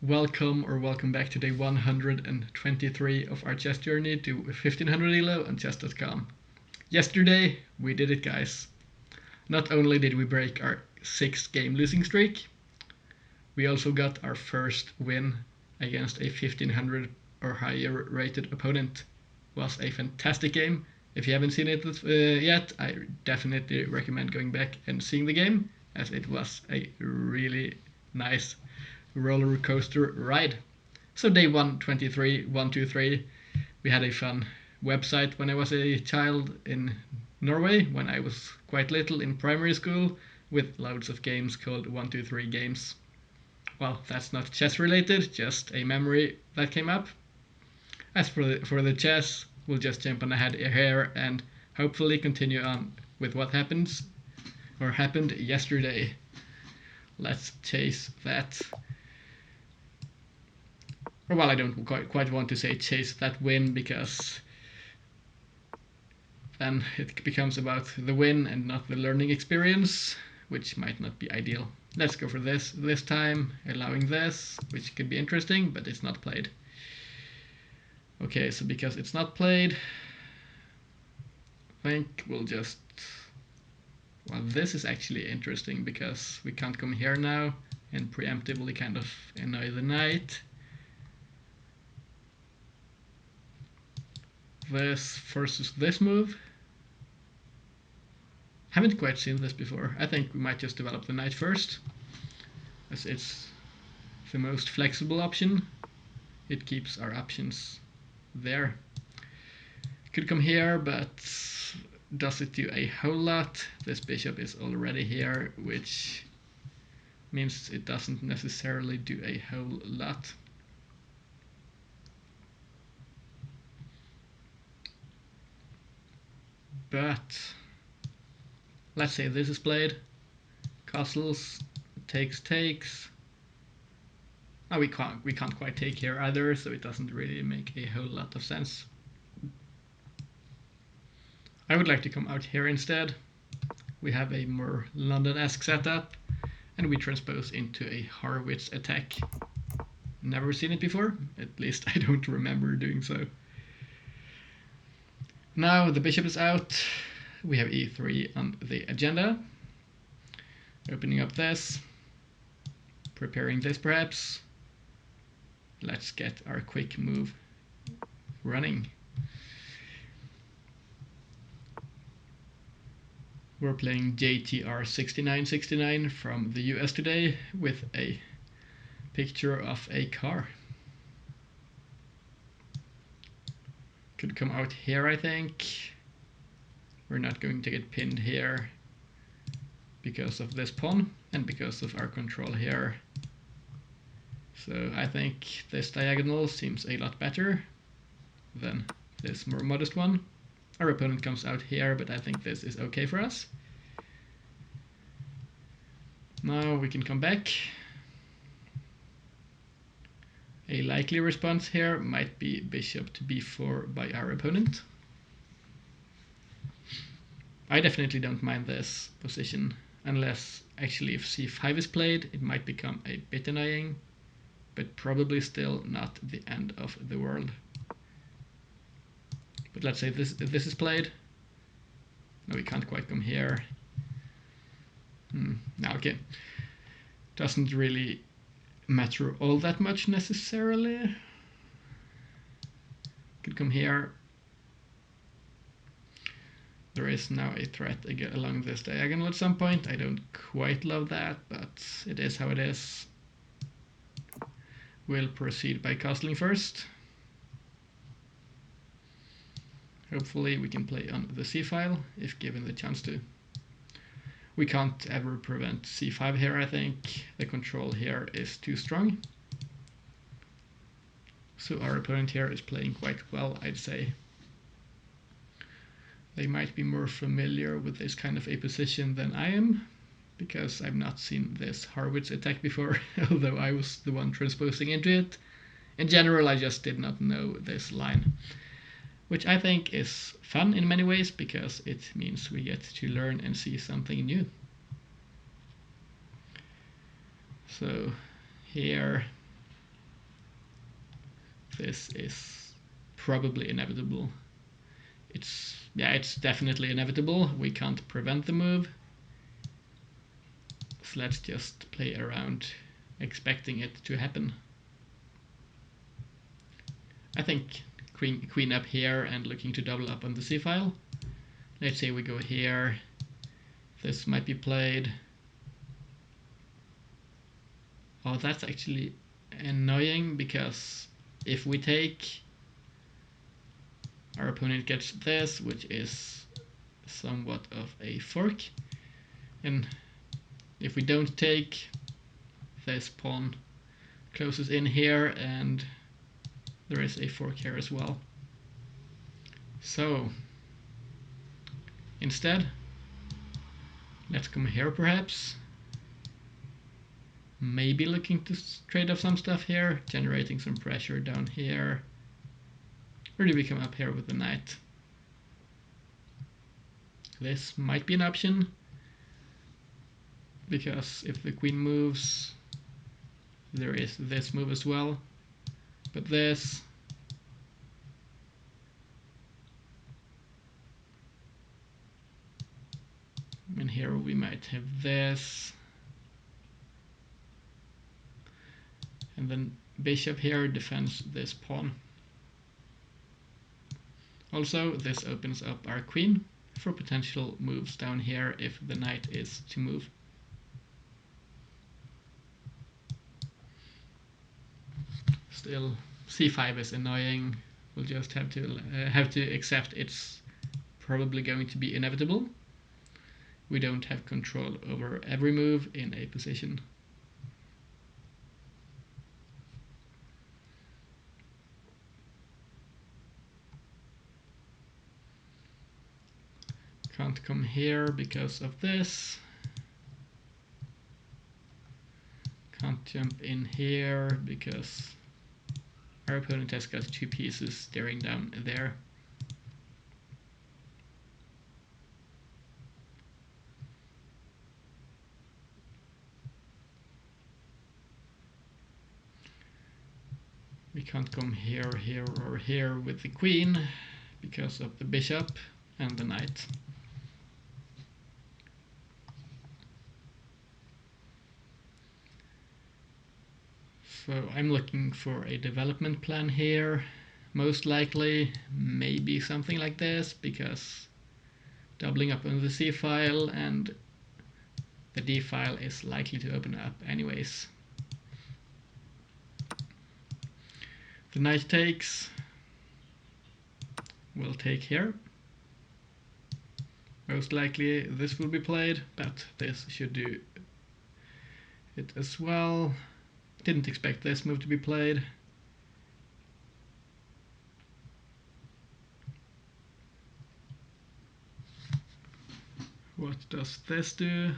Welcome back to day 123 of our chess journey to 1500 ELO on chess.com. Yesterday, we did it, guys. Not only did we break our 6-game losing streak, we also got our first win against a 1500 or higher rated opponent. It was a fantastic game. If you haven't seen it yet, I definitely recommend going back and seeing the game, as it was a really nice roller coaster ride. So day 123, 123, we had a fun website when I was a child in Norway, when I was quite little in primary school, with loads of games called 123 games. Well, that's not chess related, just a memory that came up. As for the chess, we'll just jump on ahead here and hopefully continue on with what happened yesterday. Let's chase that. Or well, I don't quite want to say chase that win, because then it becomes about the win and not the learning experience, which might not be ideal. Let's go for this time, allowing this, which could be interesting, but it's not played. Okay, so because it's not played, I think we'll just... Well, this is actually interesting because we can't come here now and preemptively kind of annoy the knight. This versus this move. Haven't quite seen this before. I think we might just develop the knight first, as it's the most flexible option. It keeps our options there. Could come here, but does it do a whole lot? This bishop is already here, which means it doesn't necessarily do a whole lot. But let's say this is played. Castles, takes. Oh, we can't quite take here either, so it doesn't really make a whole lot of sense. I would like to come out here instead. We have a more London-esque setup, and we transpose into a Harwitz attack. Never seen it before, at least I don't remember doing so. Now the bishop is out. We have e3 on the agenda. Opening up this, preparing this perhaps. Let's get our quick move running. We're playing JTR 6969 from the US today, with a picture of a car. Could come out here, I think. We're not going to get pinned here because of this pawn and because of our control here. So I think this diagonal seems a lot better than this more modest one. Our opponent comes out here, but I think this is okay for us. Now we can come back. A likely response here might be bishop to b4 by our opponent. I definitely don't mind this position, unless actually if c5 is played, it might become a bit annoying, but probably still not the end of the world. But let's say this is played. No, we can't quite come here. No, okay. Doesn't really matter all that much necessarily. Could come here. There is now a threat along this diagonal at some point. I don't quite love that, but it is how it is. We'll proceed by castling first. Hopefully we can play on the c-file, if given the chance to. We can't ever prevent c5 here, I think. The control here is too strong. So our opponent here is playing quite well, I'd say. They might be more familiar with this kind of a position than I am, because I've not seen this Harwitz attack before, although I was the one transposing into it. In general, I just did not know this line, which I think is fun in many ways, because it means we get to learn and see something new. So here this is probably inevitable. It's definitely inevitable. We can't prevent the move. So let's just play around expecting it to happen. I think queen up here and looking to double up on the c-file. Let's say we go here. This might be played. Oh, that's actually annoying, because if we take, our opponent gets this, which is somewhat of a fork. And if we don't take, this pawn closes in here, and there is a fork here as well. So instead, let's come here perhaps. Maybe looking to trade off some stuff here, generating some pressure down here. Or do we come up here with the knight? This might be an option, because if the queen moves, there is this move as well. But this, and here we might have this, and then bishop here defends this pawn. Also, this opens up our queen for potential moves down here if the knight is to move. Still, c5 is annoying. We'll just have to accept it's probably going to be inevitable. We don't have control over every move in a position. Can't come here because of this. Can't jump in here because our opponent has got two pieces staring down there. We can't come here, here, or here with the queen because of the bishop and the knight. So I'm looking for a development plan here. Most likely, maybe something like this, because doubling up on the c file and the d file is likely to open up anyways. The knight takes. We'll take here. Most likely this will be played, but this should do it as well. Didn't expect this move to be played. What does this do?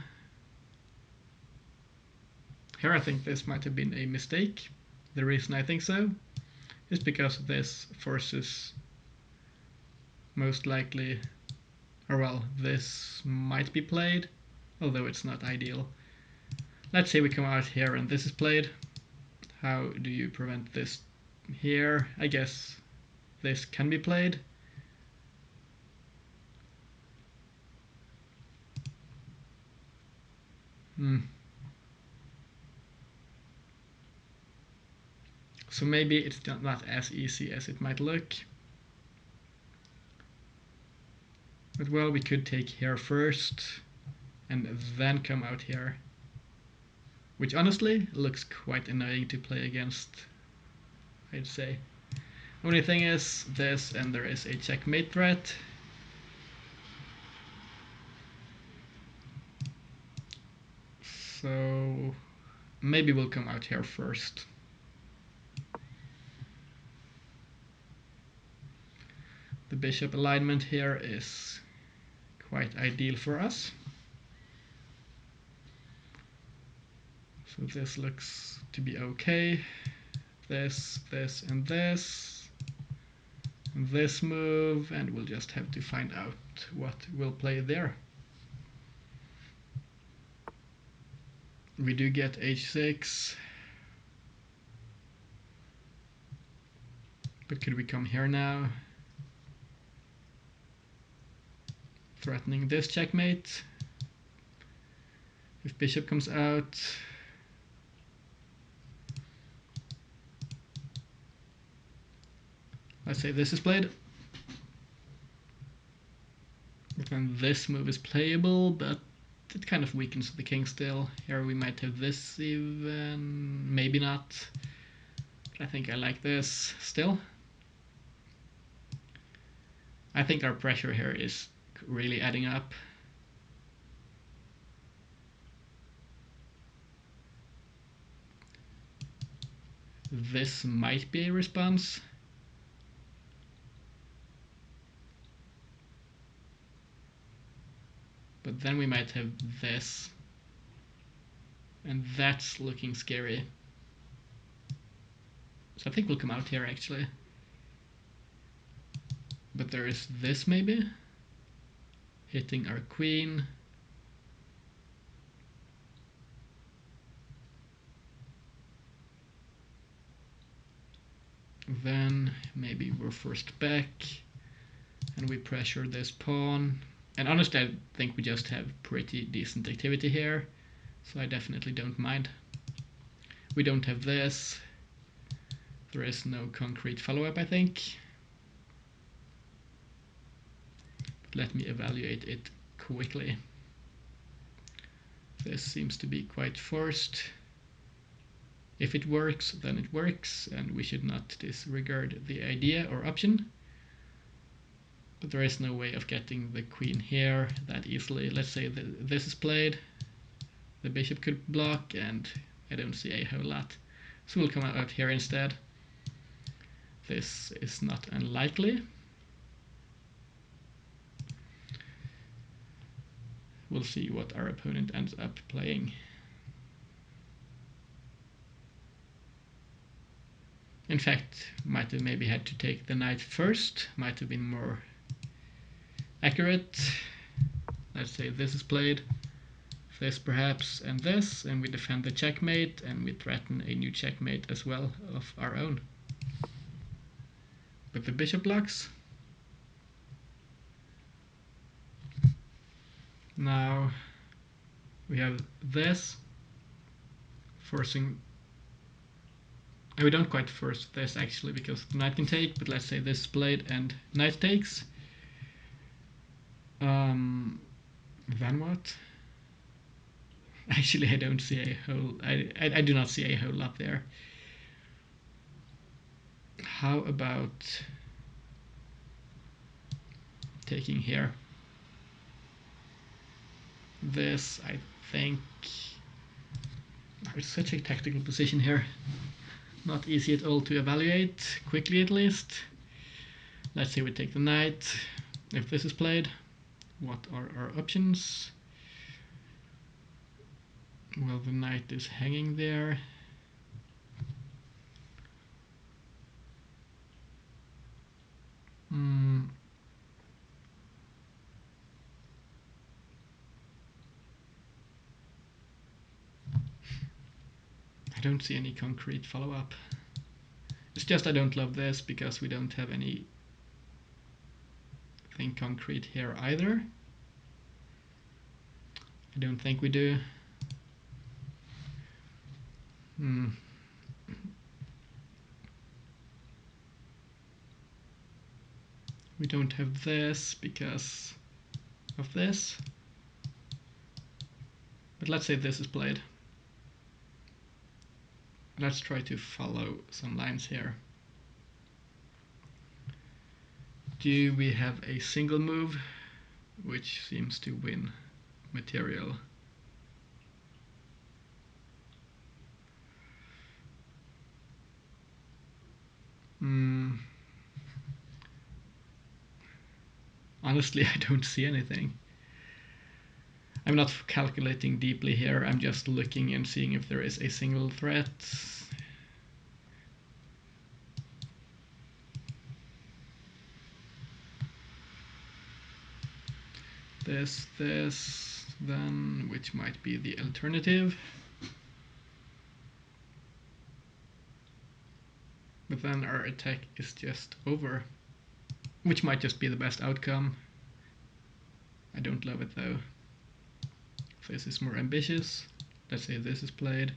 Here I think this might have been a mistake. The reason I think so is because this forces, most likely, or well, this might be played, although it's not ideal. Let's say we come out here and this is played. How do you prevent this here? I guess this can be played. So maybe it's not as easy as it might look. But well, we could take here first and then come out here, which honestly looks quite annoying to play against, I'd say. Only thing is this, and there is a checkmate threat. So maybe we'll come out here first. The bishop alignment here is quite ideal for us. So this looks to be okay. This, and this. And this move, and we'll just have to find out what we'll play there. We do get h6. But could we come here now? Threatening this checkmate. If bishop comes out, let's say this is played. Then this move is playable, but it kind of weakens the king still. Here we might have this even, maybe not. But I think I like this still. I think our pressure here is really adding up. This might be a response. But then we might have this. And that's looking scary. So I think we'll come out here actually. But there is this maybe. Hitting our queen. Then maybe we're forced back. And we pressure this pawn. And honestly, I think we just have pretty decent activity here. So I definitely don't mind. We don't have this. There is no concrete follow-up, I think. But let me evaluate it quickly. This seems to be quite forced. If it works, then it works, and we should not disregard the idea or option. But there is no way of getting the queen here that easily. Let's say that this is played. The bishop could block, and I don't see a whole lot. So we'll come out here instead. This is not unlikely. We'll see what our opponent ends up playing. In fact, might have maybe had to take the knight first. Might have been more accurate. Let's say this is played. This perhaps, and this, and we defend the checkmate, and we threaten a new checkmate as well of our own. But the bishop blocks. Now we have this forcing. We don't quite force this actually because the knight can take, but let's say this is played and knight takes. Then what? Actually, I don't see a whole. I do not see a whole lot there. How about taking here? This, I think. There's such a tactical position here. Not easy at all to evaluate, quickly at least. Let's say we take the knight. If this is played, what are our options? Well, the knight is hanging there. I don't see any concrete follow-up. It's just I don't love this because we don't have anything concrete here either. I don't think we do. We don't have this because of this. But let's say this is played. Let's try to follow some lines here. Do we have a single move which seems to win material? Honestly, I don't see anything. I'm not calculating deeply here, I'm just looking and seeing if there is a single threat. This, then, which might be the alternative. But then our attack is just over, which might just be the best outcome. I don't love it though. This is more ambitious. Let's say this is played.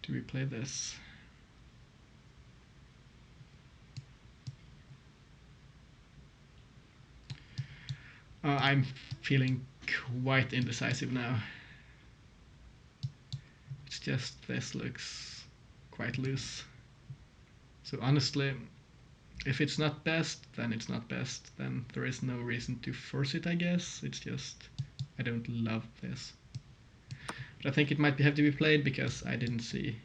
Do we play this? I'm feeling quite indecisive now. It's just this looks quite loose. So honestly, if it's not best, then it's not best. Then there is no reason to force it, I guess. It's just, I don't love this. But I think it might have to be played because I didn't see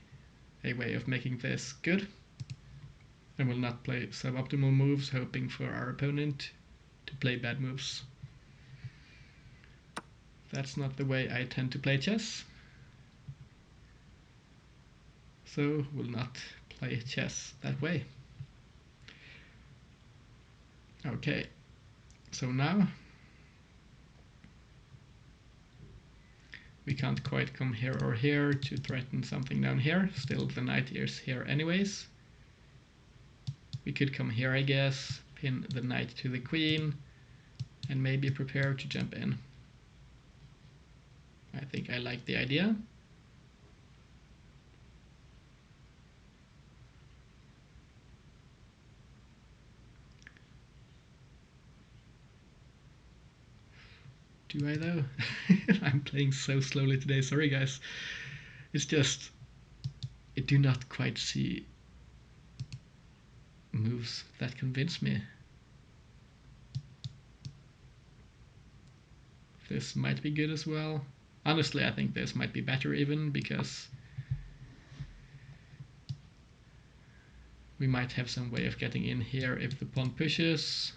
a way of making this good. And will not play suboptimal moves, hoping for our opponent to play bad moves. That's not the way I tend to play chess. So will not play chess that way. Okay, so now we can't quite come here or here to threaten something down here. Still the knight is here anyways. We could come here, I guess, pin the knight to the queen, and maybe prepare to jump in. I think I like the idea. Do I though? I'm playing so slowly today, sorry guys. It's just, I do not quite see moves that convince me. This might be good as well. Honestly, I think this might be better even, because we might have some way of getting in here if the pawn pushes.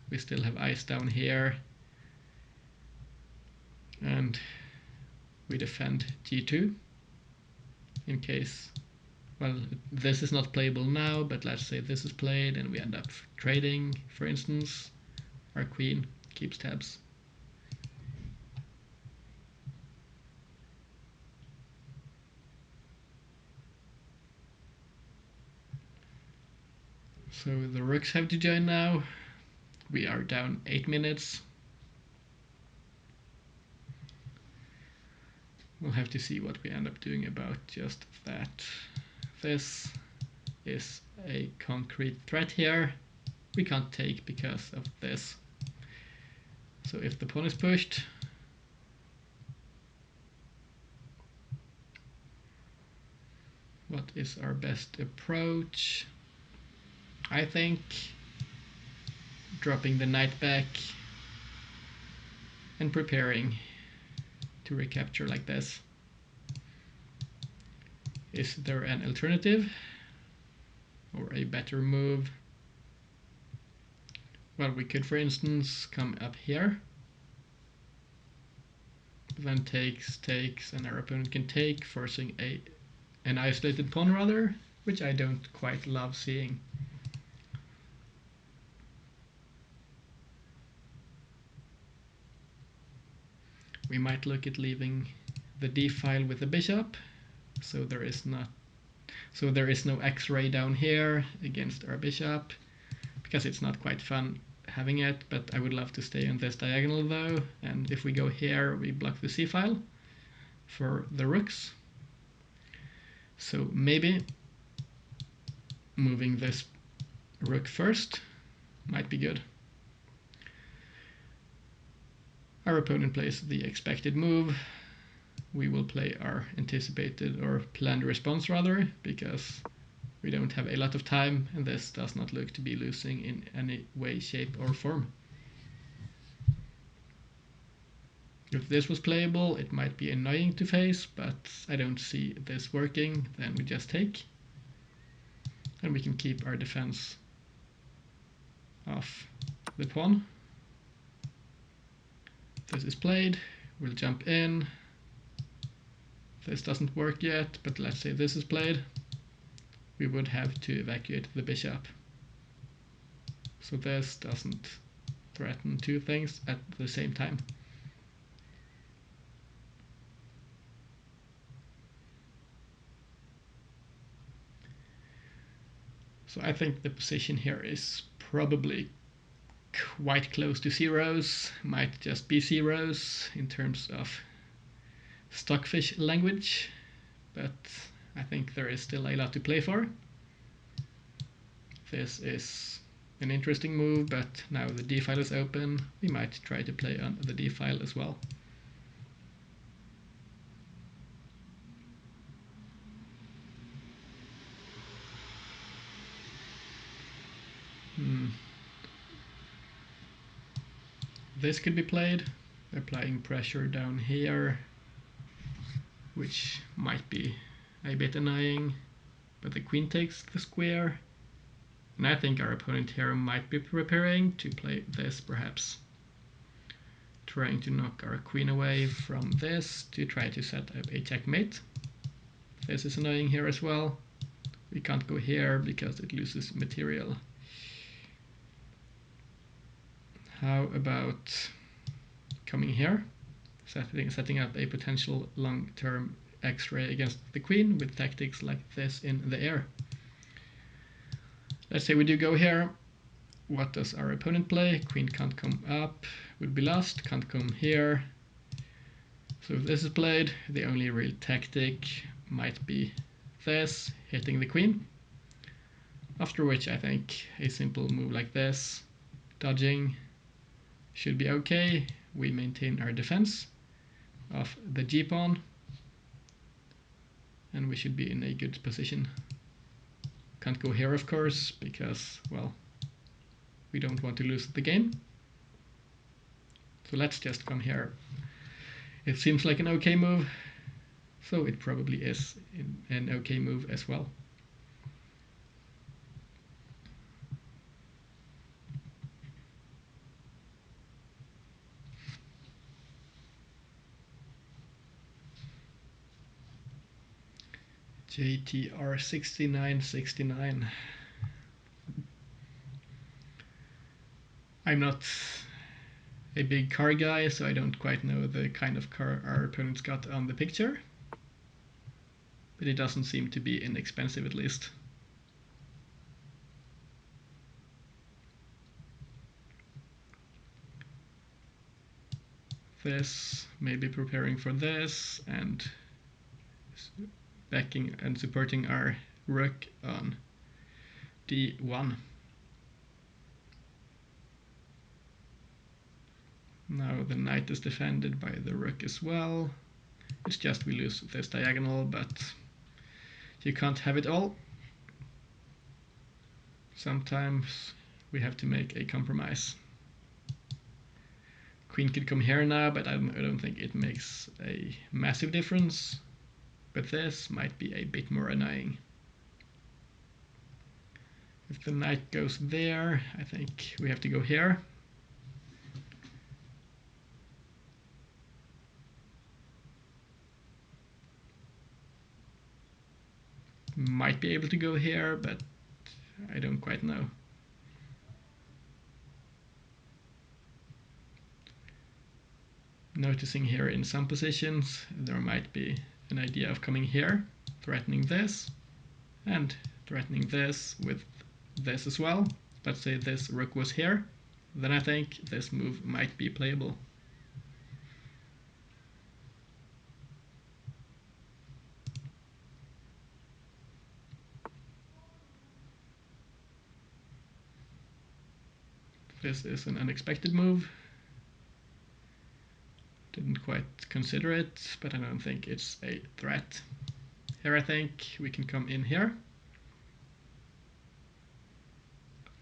We still have ice down here. And we defend g2 in case, well, this is not playable now, but let's say this is played and we end up trading, for instance. Our queen keeps tabs. So the rooks have to join now. We are down 8 minutes. We'll have to see what we end up doing about just that. This is a concrete threat here. We can't take because of this. So if the pawn is pushed, what is our best approach? I think dropping the knight back and preparing to recapture like this. Is there an alternative or a better move? Well, we could, for instance, come up here, then takes, and our opponent can take, forcing an isolated pawn rather, which I don't quite love seeing. We might look at leaving the d-file with the bishop, so there is no x-ray down here against our bishop, because it's not quite fun having it, but I would love to stay on this diagonal though, and if we go here we block the c-file for the rooks. So maybe moving this rook first might be good. Our opponent plays the expected move. We will play our anticipated or planned response rather, because we don't have a lot of time and this does not look to be losing in any way, shape or form. If this was playable, it might be annoying to face, but I don't see this working. Then we just take, and we can keep our defense off the pawn. This is played, we'll jump in. This doesn't work yet, but let's say this is played. We would have to evacuate the bishop. So this doesn't threaten two things at the same time. So I think the position here is probably quite close to zeros, might just be zeros in terms of stockfish language, but I think there is still a lot to play for. This is an interesting move, but now the D file is open. We might try to play on the D file as well. This could be played, applying pressure down here, which might be a bit annoying, but the queen takes the square, and I think our opponent here might be preparing to play this, perhaps trying to knock our queen away from this to try to set up a checkmate. This is annoying here as well. We can't go here because it loses material. How about coming here, setting up a potential long-term X-ray against the queen with tactics like this in the air? Let's say we do go here. What does our opponent play? Queen can't come up, would be lost, can't come here. So if this is played, the only real tactic might be this, hitting the queen. After which I think a simple move like this, dodging, should be okay. We maintain our defense of the g-pawn, and we should be in a good position. Can't go here, of course, because, well, we don't want to lose the game. So let's just come here. It seems like an okay move, so it probably is an okay move as well. JTR 6969. I'm not a big car guy, so I don't quite know the kind of car our opponents got on the picture, but it doesn't seem to be inexpensive, at least. This, maybe preparing for this, and backing and supporting our rook on d1. Now the knight is defended by the rook as well. It's just we lose this diagonal, but you can't have it all. Sometimes we have to make a compromise. Queen could come here now, but I don't think it makes a massive difference. But this might be a bit more annoying. If the knight goes there, I think we have to go here. Might be able to go here, but I don't quite know. Noticing here in some positions there might be an idea of coming here, threatening this, and threatening this with this as well. Let's say this rook was here, then I think this move might be playable. This is an unexpected move. Didn't quite consider it, but I don't think it's a threat. Here I think we can come in here.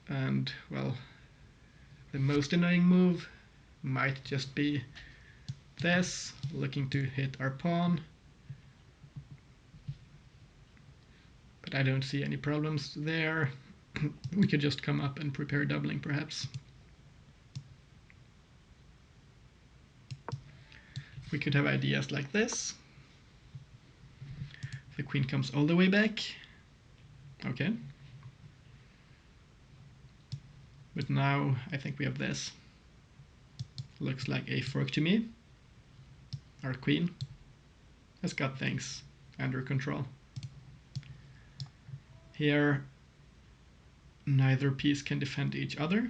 And, well, the most annoying move might just be this, looking to hit our pawn. But I don't see any problems there. We could just come up and prepare doubling, perhaps. We could have ideas like this. The queen comes all the way back. Okay. But now I think we have this. Looks like a fork to me. Our queen has got things under control. Here neither piece can defend each other.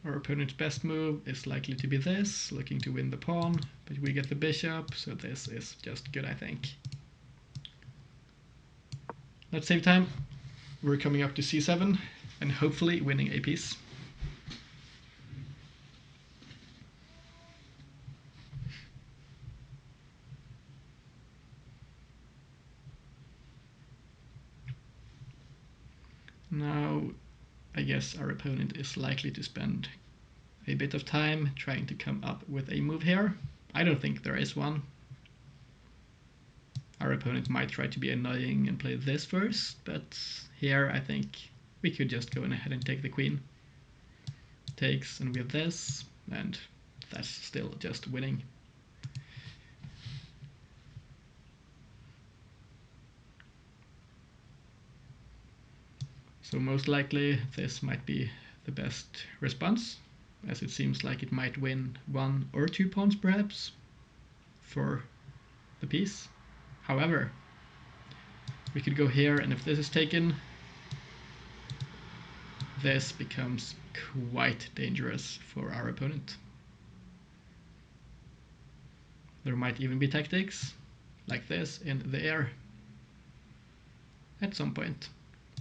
Our opponent's best move is likely to be this, looking to win the pawn, but we get the bishop, so this is just good, I think. Let's save time. We're coming up to c7 and hopefully winning a piece. Now, I guess our opponent is likely to spend a bit of time trying to come up with a move here. I don't think there is one. Our opponent might try to be annoying and play this first, but here I think we could just go ahead and take the queen. Takes, and we have this, and that's still just winning. So most likely this might be the best response, as it seems like it might win 1 or 2 pawns perhaps for the piece. However, we could go here, and if this is taken, this becomes quite dangerous for our opponent. There might even be tactics like this in the air at some point.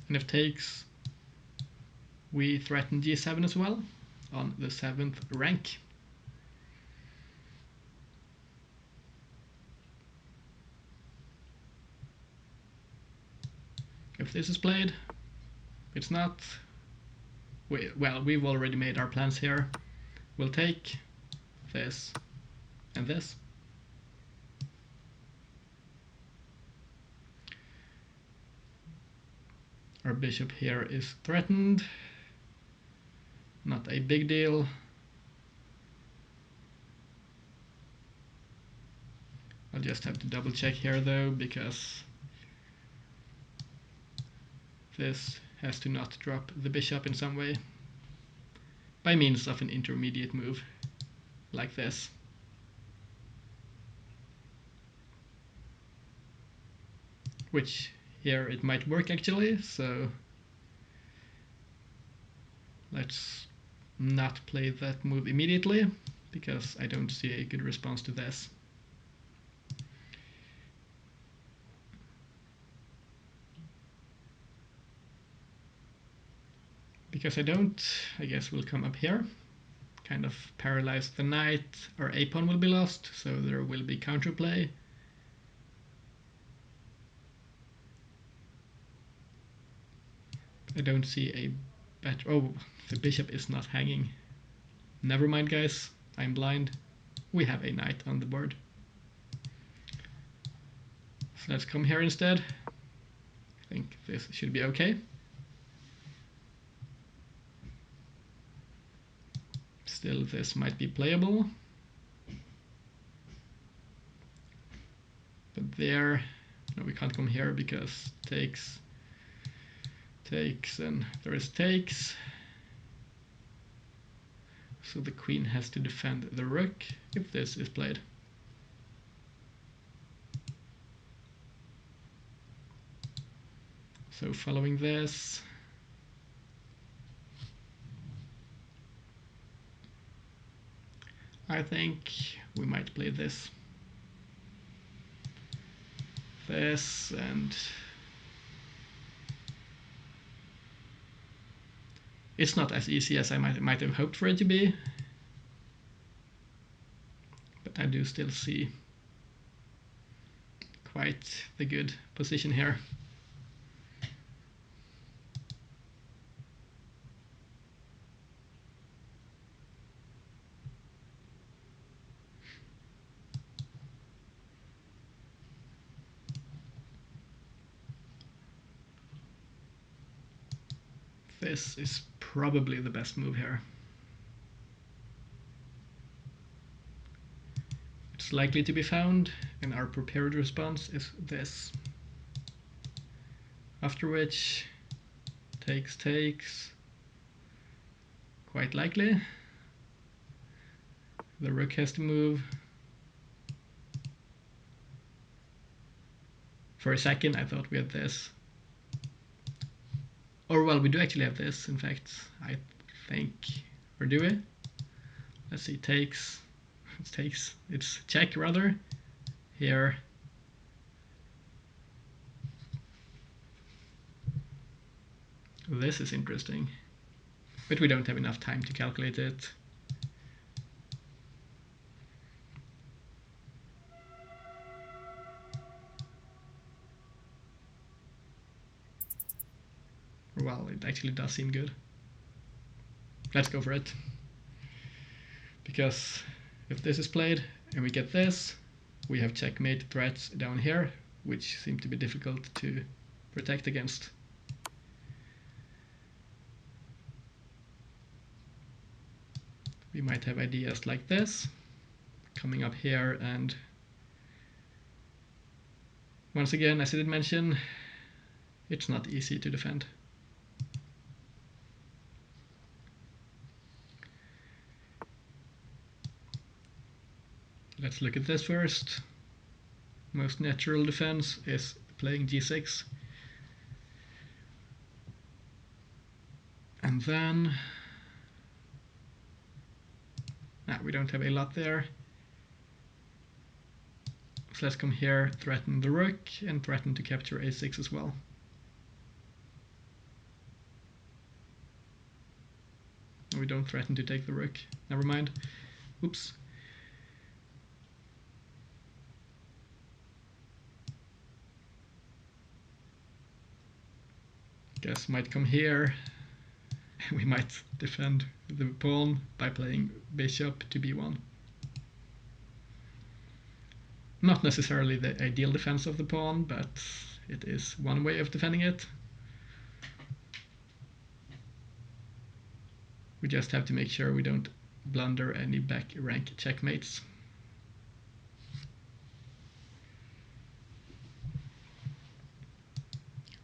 And if takes, we threaten g7 as well on the 7th rank. If this is played, it's not. Well, we've already made our plans here. We'll take this and this. Our bishop here is threatened. Not a big deal. I'll just have to double check here though, because this has to not drop the bishop in some way by means of an intermediate move like this. Which here it might work actually, so let's not play that move immediately, because I don't see a good response to this. Because I don't, I guess we'll come up here, kind of paralyze the knight. Our a pawn will be lost, so there will be counterplay. I don't see a better. Oh, the bishop is not hanging. Never mind, guys. I'm blind. We have a knight on the board. So let's come here instead. I think this should be okay. Still, this might be playable. But there, no, we can't come here because takes, and there is takes. So the queen has to defend the rook if this is played. So following this, I think we might play this. This, and it's not as easy as I might have hoped for it to be, but I do still see quite the good position here. This is probably the best move here. It's likely to be found, and our prepared response is this. After which, takes, quite likely. The rook has to move. For a second I thought we had this. Or well, we do actually have this, in fact, I think. Or do we? Let's see, takes. It's check rather. Here. This is interesting. But we don't have enough time to calculate it. Well, it actually does seem good. Let's go for it. Because if this is played and we get this, we have checkmate threats down here, which seem to be difficult to protect against. We might have ideas like this, coming up here, and once again, as I did mention, it's not easy to defend. Let's look at this first. Most natural defense is playing g6. And then we don't have a lot there. So let's come here, threaten the rook, and threaten to capture a6 as well. We don't threaten to take the rook. Never mind. Oops. Guess might come here. We might defend the pawn by playing bishop to b1. Not necessarily the ideal defense of the pawn, but it is one way of defending it. We just have to make sure we don't blunder any back rank checkmates.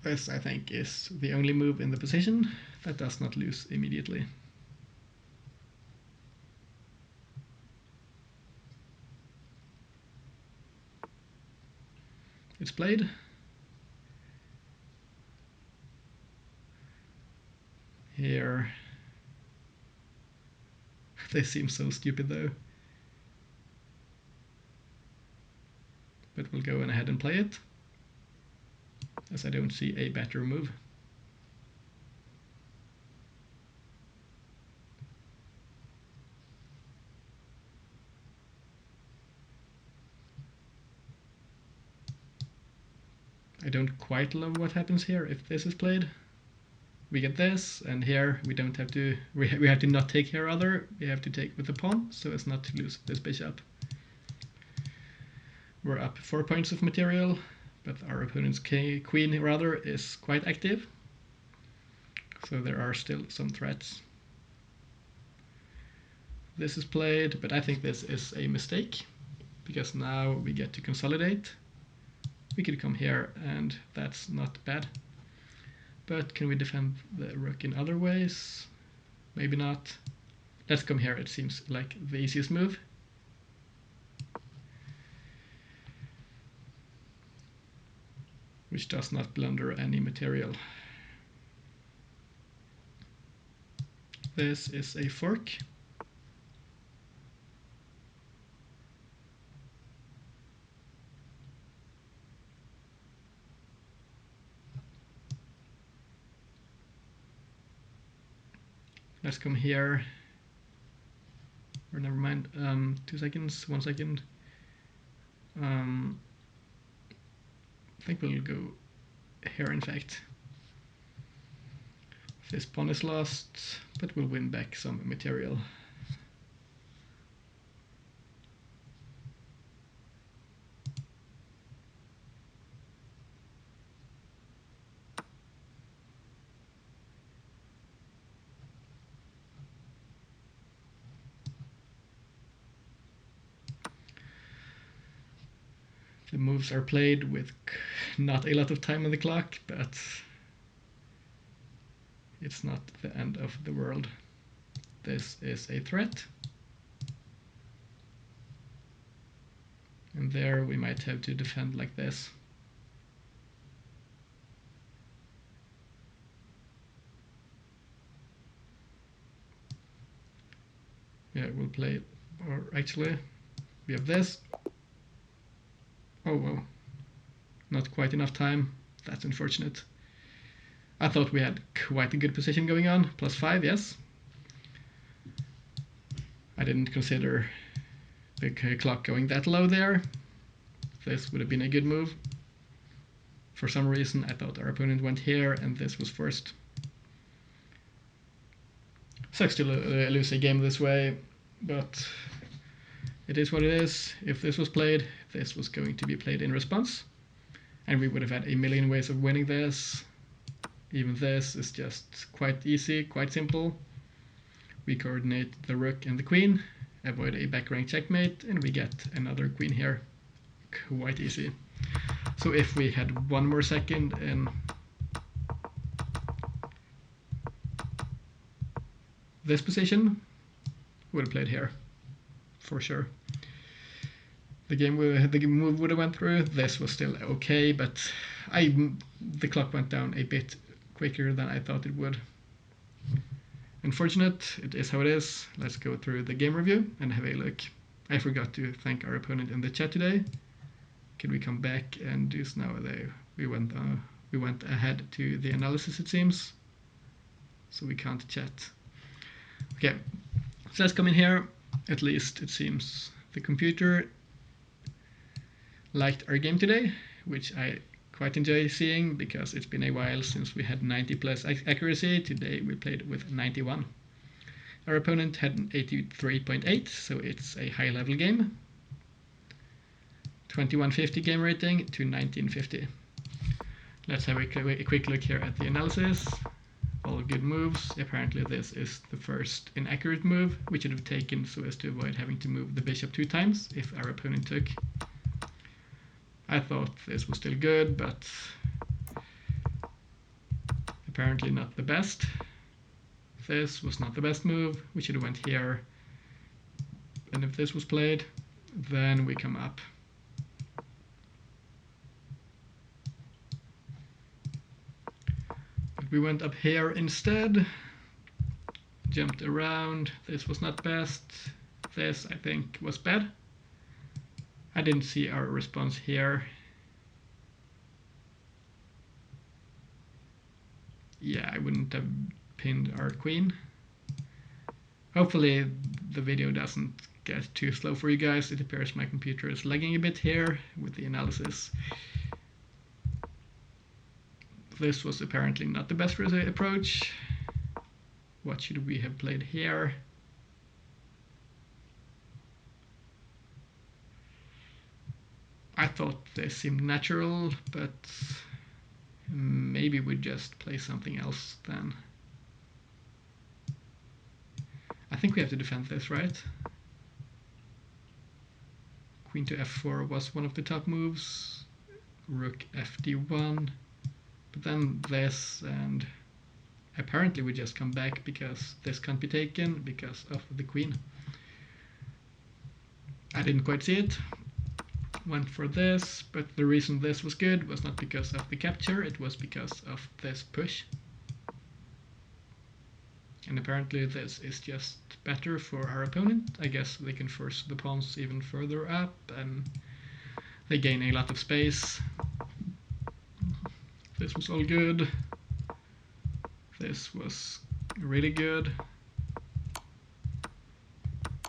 This, I think, is the only move in the position that does not lose immediately. It's played. Here. They seem so stupid though. But we'll go ahead and play it, as I don't see a better move. I don't quite love what happens here if this is played. We get this, and here we don't have to, we have to not take here other, we have to take with the pawn, so as not to lose this bishop. We're up 4 points of material, but our opponent's queen rather is quite active, so there are still some threats. This is played, but I think this is a mistake, because now we get to consolidate. We could come here, and that's not bad. But can we defend the rook in other ways? Maybe not. Let's come here, it seems like the easiest move. Which does not blunder any material. This is a fork. Let's come here, or never mind, 2 seconds, 1 second. I think we'll go here in fact. This pawn is lost, but we'll win back some material. The moves are played with not a lot of time on the clock, but it's not the end of the world. This is a threat. And there we might have to defend like this. Yeah, we'll play, or actually, we have this. Oh, well, not quite enough time. That's unfortunate. I thought we had quite a good position going on. +5, yes. I didn't consider the clock going that low there. This would have been a good move. For some reason, I thought our opponent went here, and this was first. Sucks to lose a game this way, but it is what it is. If this was played, this was going to be played in response, and we would have had a million ways of winning this. Even this is just quite easy, quite simple. We coordinate the rook and the queen, avoid a back rank checkmate, and we get another queen here. Quite easy. So if we had one more second in this position, we would have played here, for sure. The move would have went through. This was still okay, but the clock went down a bit quicker than I thought it would. Unfortunate, it is how it is. Let's go through the game review and have a look. I forgot to thank our opponent in the chat today. Can we come back and do this now? We went ahead to the analysis, it seems, so we can't chat. Okay, so let's come in here. At least it seems the computer liked our game today, which I quite enjoy seeing because it's been a while since we had 90 plus accuracy. Today we played with 91. Our opponent had an 83.8, so it's a high level game. 2150 game rating to 1950. Let's have a quick look here at the analysis. All good moves. Apparently this is the first inaccurate move we should have taken so as to avoid having to move the bishop 2 times if our opponent took. I thought this was still good, but apparently not the best. This was not the best move. We should have went here. And if this was played, then we come up. But we went up here instead. Jumped around. This was not best. This, I think, was bad. I didn't see our response here. Yeah, I wouldn't have pinned our queen. Hopefully the video doesn't get too slow for you guys. It appears my computer is lagging a bit here with the analysis. This was apparently not the best approach. What should we have played here? I thought they seemed natural, but maybe we'd just play something else then. I think we have to defend this, right? Queen to f4 was one of the top moves. Rook fd1. But then this, and apparently we just come back because this can't be taken because of the queen. I didn't quite see it. Went for this, but the reason this was good was not because of the capture, it was because of this push. And apparently this is just better for our opponent. I guess they can force the pawns even further up and they gain a lot of space. This was all good. This was really good.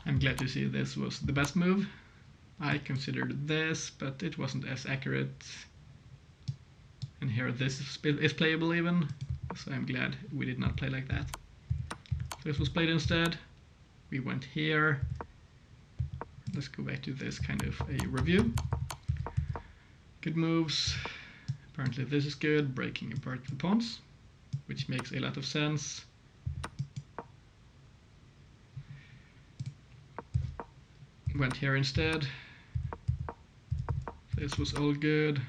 I'm glad to see this was the best move. I considered this, but it wasn't as accurate. And here this is playable even, so I'm glad we did not play like that. This was played instead. We went here. Let's go back to this kind of a review. Good moves. Apparently this is good, breaking apart the pawns, which makes a lot of sense. Went here instead. This was all good.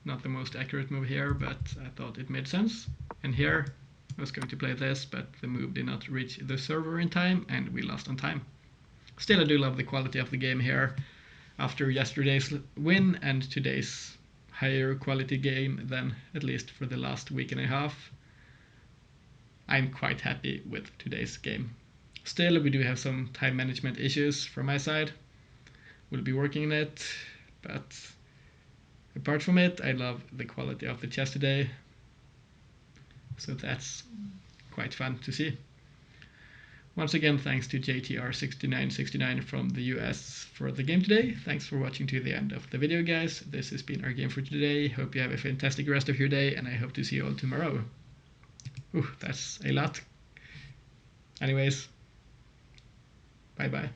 Not the most accurate move here, but I thought it made sense. And here I was going to play this, but the move did not reach the server in time and we lost on time. Still, I do love the quality of the game here. After yesterday's win and today's higher quality game than at least for the last week and a half, I'm quite happy with today's game. Still, we do have some time management issues from my side. We'll be working on it, but apart from it, I love the quality of the chess today. So that's quite fun to see. Once again, thanks to JTR6969 from the US for the game today. Thanks for watching to the end of the video, guys. This has been our game for today. Hope you have a fantastic rest of your day, and I hope to see you all tomorrow. Ooh, that's a lot. Anyways, bye-bye.